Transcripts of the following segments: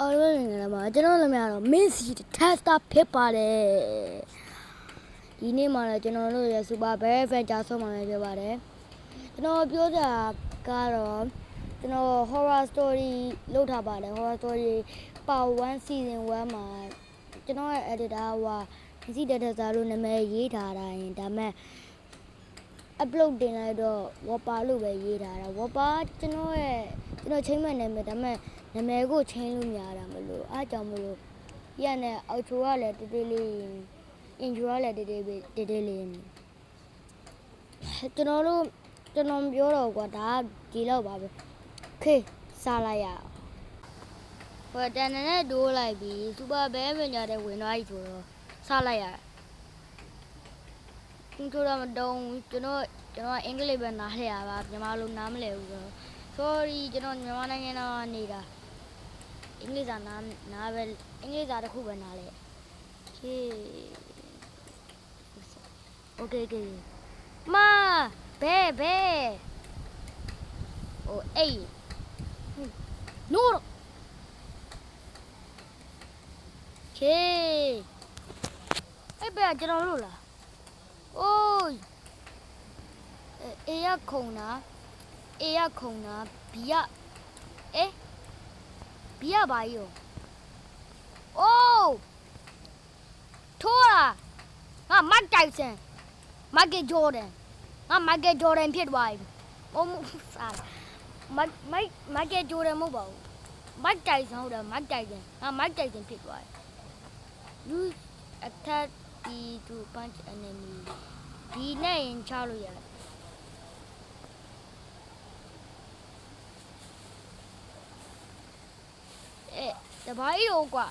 အော်လို့ငယ်လာမှာကျွန်တော်လည်းမရတော့ Messi Testa ဖြစ်ပါတယ်ဒီနေ့မှာလည်းကျွန်တော်တို့ရဲ့ Super Bad Adventure ဆုံးမှာလည်းပြောပါတယ်ကျွန်တော်ပြောတာကတော့ကျွန်တော် horror story လုပ်ထားပါတယ် horror story part 1 season 1မှာကျွန်တော်ရဲ့ editor က Messi Testa လို့နာမည်ရေးထားတာရင်ဒါမဲ့ upload တင်လိုက်တော့ Whopper လို့ပဲရေးထားတာ Whopper ကျွန်တော်ချိန်မှတ်နေမယ်ဒါမဲ့နာမည်ကိုချင်းလို့မရတာမလို့အားကြောင့်မလို့ရတဲ့ outro ကလည်းတေးသေးလေး intro ကလည်းတေးသေးလေးကျွန်တော်ပြောတော့ကွာဒါဒီလောက်ပါပဲခေစားလိုက်ရဟိုတန်နဲ့ဒိုးလိုက်ပြီး Super Bad ဝင်ကြတဲ့ဝင်သွားပြီဆိုတော့စားလိုက်ရintro တော့မတုံးကျွန်တော်အင်္ဂလိပ်ပဲနားလည်ရပါမြန်မာလိုနားမလည်ဘူးဆိုတော့ sorry ကျွန်တော်မြန်မာနိုင်ငံသားနေတာအင်္ဂလိပ်စာနားပဲအင်္ဂလိပ်စာတစ်ခုပဲနားလဲ okay မဘဲဟိုအေးနိုးအဲ့ဘယ်ကျွန်တော်လို့လားအိုးအေးရခုံနာဘီရဘီရပါယောအိုးထိုးလာငါမတ်တိုက်စင်မက်ကဂျော်ဒန်ငါမက်ကဂျော်ဒန်ဖြစ်သွားပြီစားမက်ကဂျော်ဒန်မဟုတ်ပါဘူးမတ်တိုက်စင်ဟုတ်တယ်မတ်တိုက်စင်ငါမတ်တိုက်စင်ဖြစ်သွားပြီ use attack to punch enemy ဒီနဲ့ရင်ချလို့ရတယ်တဘာကြီးရောကွာ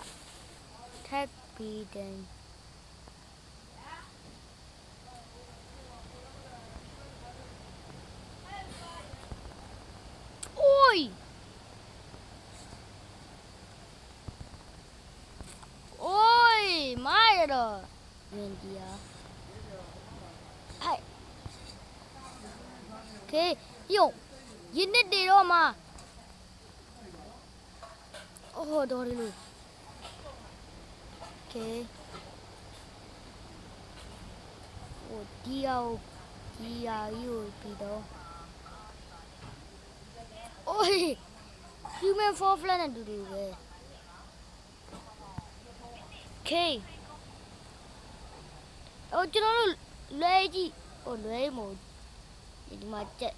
tag beaten oi မာရတော့ဝင်ဒီယာဟဲ့ကေယုံရင်းနှစ်တွေတော့မှာအိုးတော်ရလို့ကေဟိုဒီယာယူပြီးတော့အိုး human for flan နဲ့တူတူပဲကေအိုးကျွန်တော်တို့လွဲကြီးဟိုလွဲမို့ဒီမှာချက်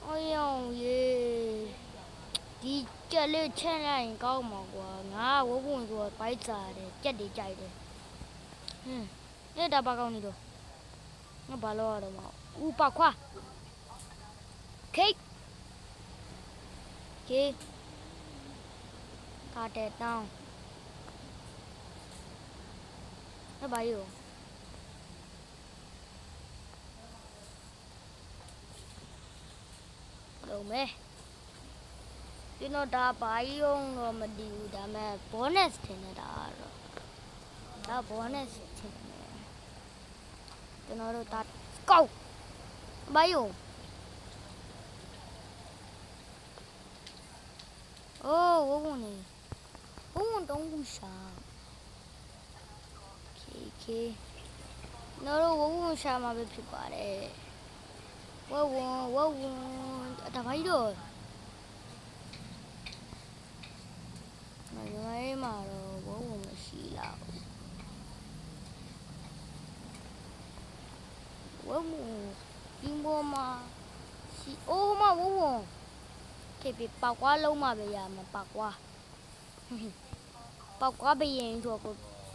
အိုးရောင်ရေဒီကြက်လေးချမ်းလိုက်ရင်ကောင်းမှာကွာငါဝုန်းဝုန်းဆိုပိုက်စားတယ်ကြက်တွေကြိုက်တယ်အဲ့ဒါဘာကောင်းနေတော့ငါဘာလို့ရတော့မဦးပါခွာခေကာတဲ့တောင်းအဲ့ဘာယူလုံးမဲကျွန်တော်ဒါဘာကြီးအောင်တော့မတည်ဘူးဒါမဲ့ bonus ထင်နေတာတော့ဒါ bonus ထင်တယ်ကျွန်တော်တို့ဒါကောက်ဘာယူအိုးဝုန်းနေဝုန်းတုံးဘူးရှာခေနော်တို့ဝုန်းရှာမှာပဲဖြစ်ပါတယ်ဝုန်းဒါဘာကြီးတော့မရမှာတော့ဝုန်းမရှိလားဝုန်းဒီပေါ်မှာစီအိုးမဝုန်းခေပြပောက်ကွာလုံးမပဲရမှာပောက်ကွာပဲရင်ဆိုကို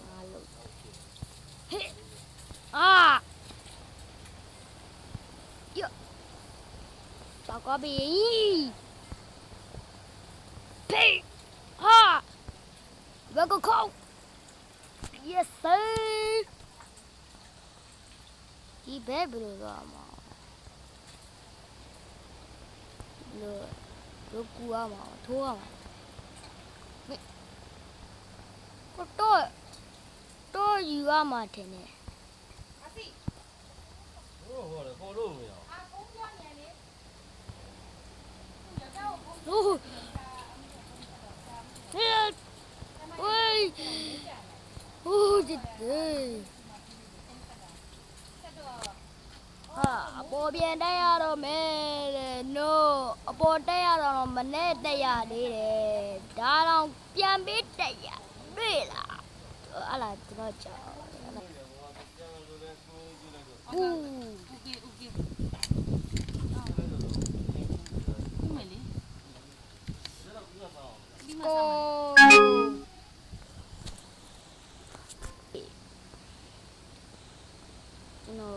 ငါလို့ဟဲ့ယောပောက်ကွာပဲရင်ဖေးဘယ်ကိုခေါ yes sir ဒီဘယ်ဘယ်လိုတော့မှာလို့ကူရမှာထိုးရမှာတော့ယူရမှာတင်တယ်အစီဟိုတယ်ခေါ်လို့မရဖုန်းပြောနေလေဟို Ôi. Ôi chết ơi. Bộ biển đây à rồi mẹ no. Bộ đây à rồi mà nè đây à đi để. Đã lòng biển biết đây à. Đi là. Ala nó chào. Cô. No.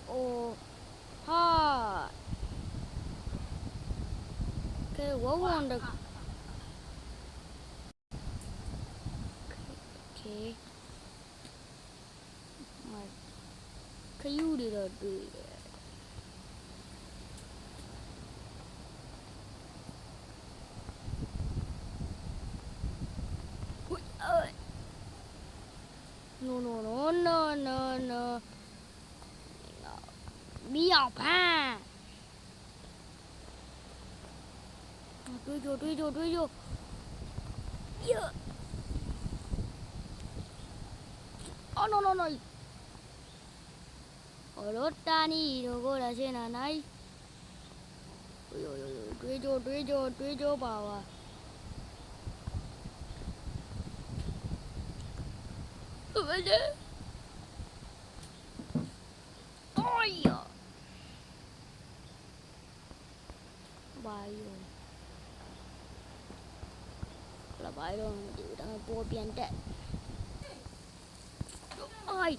Ô. Ha. Cái quá ngon được. Okay. Mà cái yêu đi rồi đi. Ui ơi. No no no no no no. Miao pa. Đuôi vô. Yeah. Oh no no no. Ở ta đi rồi cô là trên là này. Đuôi vô bảo à. Ôi đấy. Ôi giời. Bài rồi. Là bài rồi, chịu đang bố biển chạy. Ôi.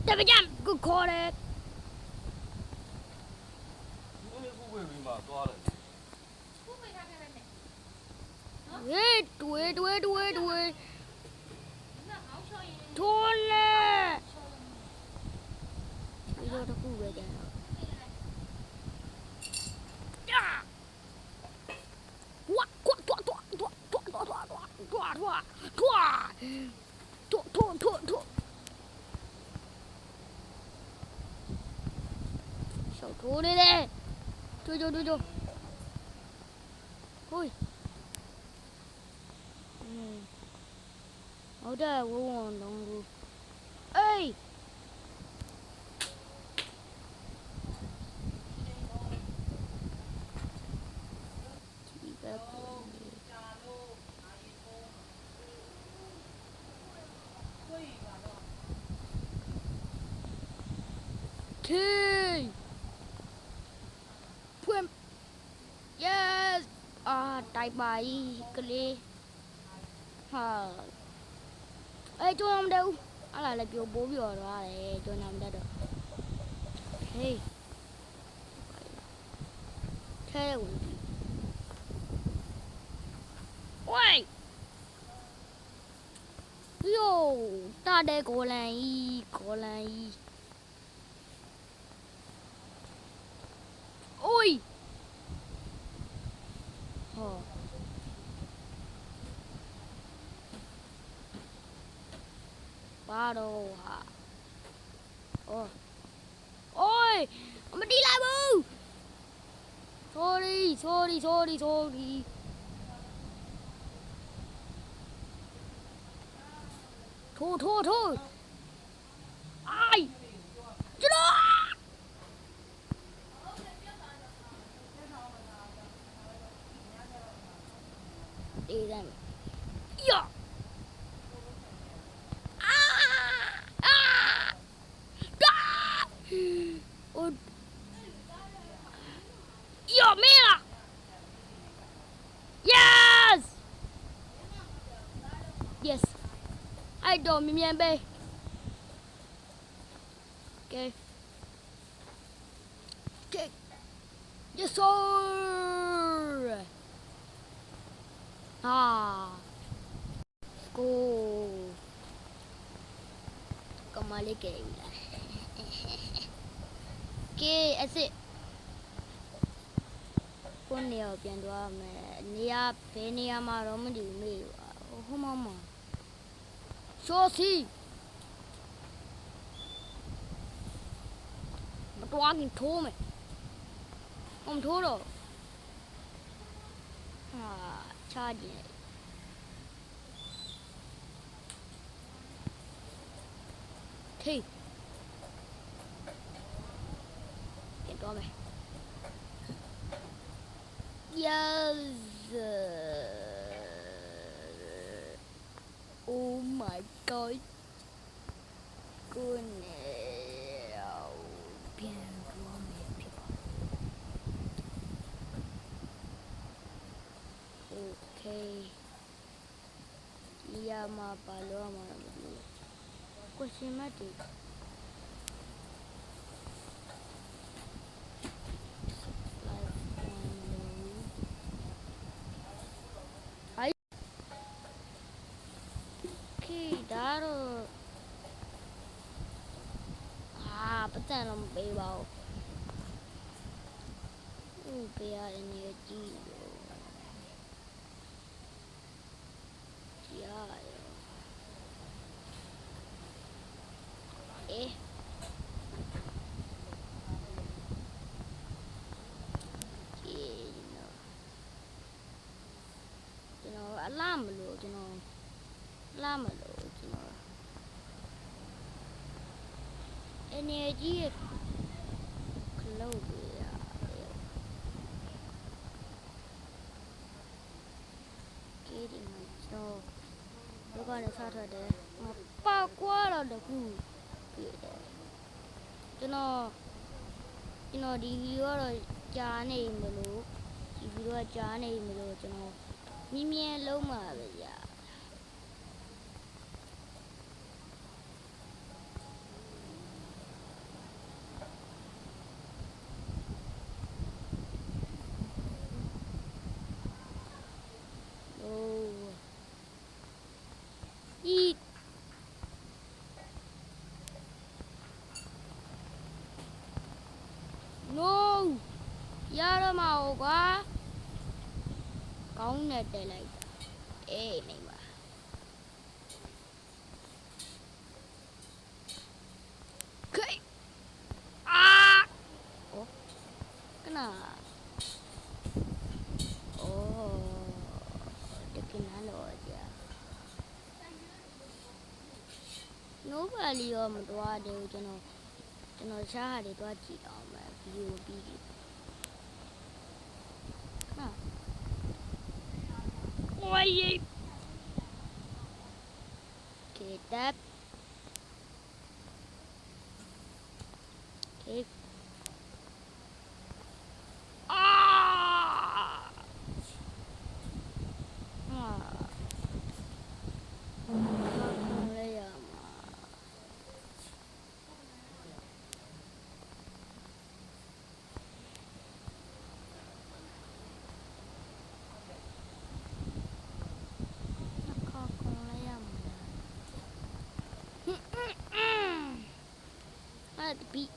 Đợi bây giờ, cứ khó đấy. Ê, đuôi. Thôn nè. Bây giờ nó cũng về đây. Sao thua đi đi. Chui vô. Ui. Ở đây có ngon đồng. Ê. Okay. Pum. Yes. À, đại bài cái đi. Ha. Ê, chú nằm đâu? À là kiểu bố biểu đó để chú nằm đâu được. Hey. Thế rồi. Ôi. Yo, ta đây có lại. Ôi. Hờ. Ba đồ hả? Ôi. Ôi, mà đi lại bư. Sorry. Thôi. Ai. Chết đó. Đi ra. Yo. Ôi. Yo, mira. Yes. I don't mean be. Okay. Yes sir. Go. Kembali ke ulah. Okay, that's it. Con nèo biển đó mà nia bé nia mà nó mới đi mê không mà số gì mà toa kinh thô mày မထိုးတော့ဟာချားကြည့်ထိပြန်တော့မယ် yes oh my god goodness ပြန်တော့မယ်ဖြစ်ပါ okay ဒီရမှာပါလို့မှာမသိဘူး question mark တွေ ဒါတော့ပတ်စံတော့မပေးပါဘူးပေးရတဲ့နေကြည့်လို့ကြည့်ရရောကြည့်နော်ကျွန်တော်အလားမလို့ကျွန်တော်လာမလို့ကျွန်တော် energy ခလို့ရကဲဒီမှာတော့ဘယ်ကနေစားထွက်တယ်ပါကွာတော့တခုပြည့်တယ်ကျွန်တော်ဒီဗီဒီယိုကတော့ကြားနေမလို့ဒီဗီဒီယိုကကြားနေမလို့ကျွန်တော်မြင်လုံးပါပဲကြာ no ရတော့မှာကွာကောင်းနဲ့တက်လိုက်နေပါခေကနာတကနာလို့ကြာ nobody ရောမတော်တယ်ကျွန်တော်ရှားဟာတွေတွားကြည့်အောင်မယ်ဗီဒီယိုပြီးပြီဟာโอ้ยကဲတပ်ကဲthe beat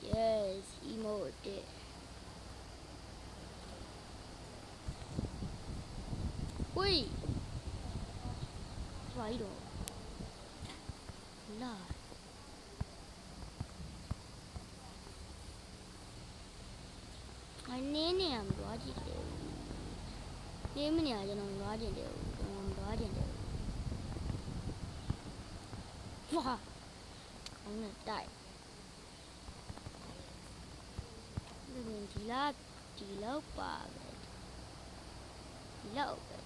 yes emote wait try it la I nene am logic name ne aကျွန်တော်လွားကျင်တယ်ကျွန်တော်လွားကျင်တယ်ဟာကောင်းနဲ့တိုက်ဒီလောက်ပါပဲဒီလောက်ပဲ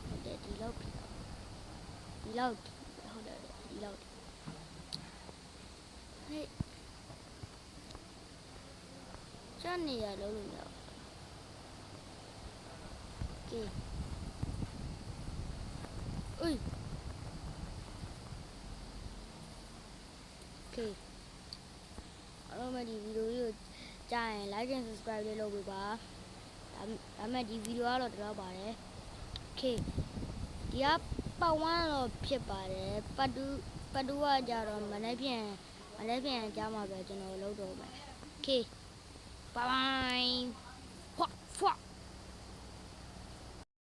ဟုတ်တယ်ဒီလောက်ပြီဒီလောက်ဟုတ်တယ်ဒီလောက်ဟဲ့ကျန်နေရလို့လို့ရကဲอุ้ยโอเคအားလုံးဒီဗီဒီယိုကိုကြားရင် like and subscribe လေးလုပ်ပေးပါဒါမဲ့ဒီဗီဒီယိုကတော့တော့ပါတယ်โอเคဒီကပတ်ဝန်းတော့ဖြစ်ပါတယ်ပတ်တူကကြတော့မနေ့ပြန်ကြားမှာပဲကျွန်တော်လုပ်တော့မယ်โอเค bye bye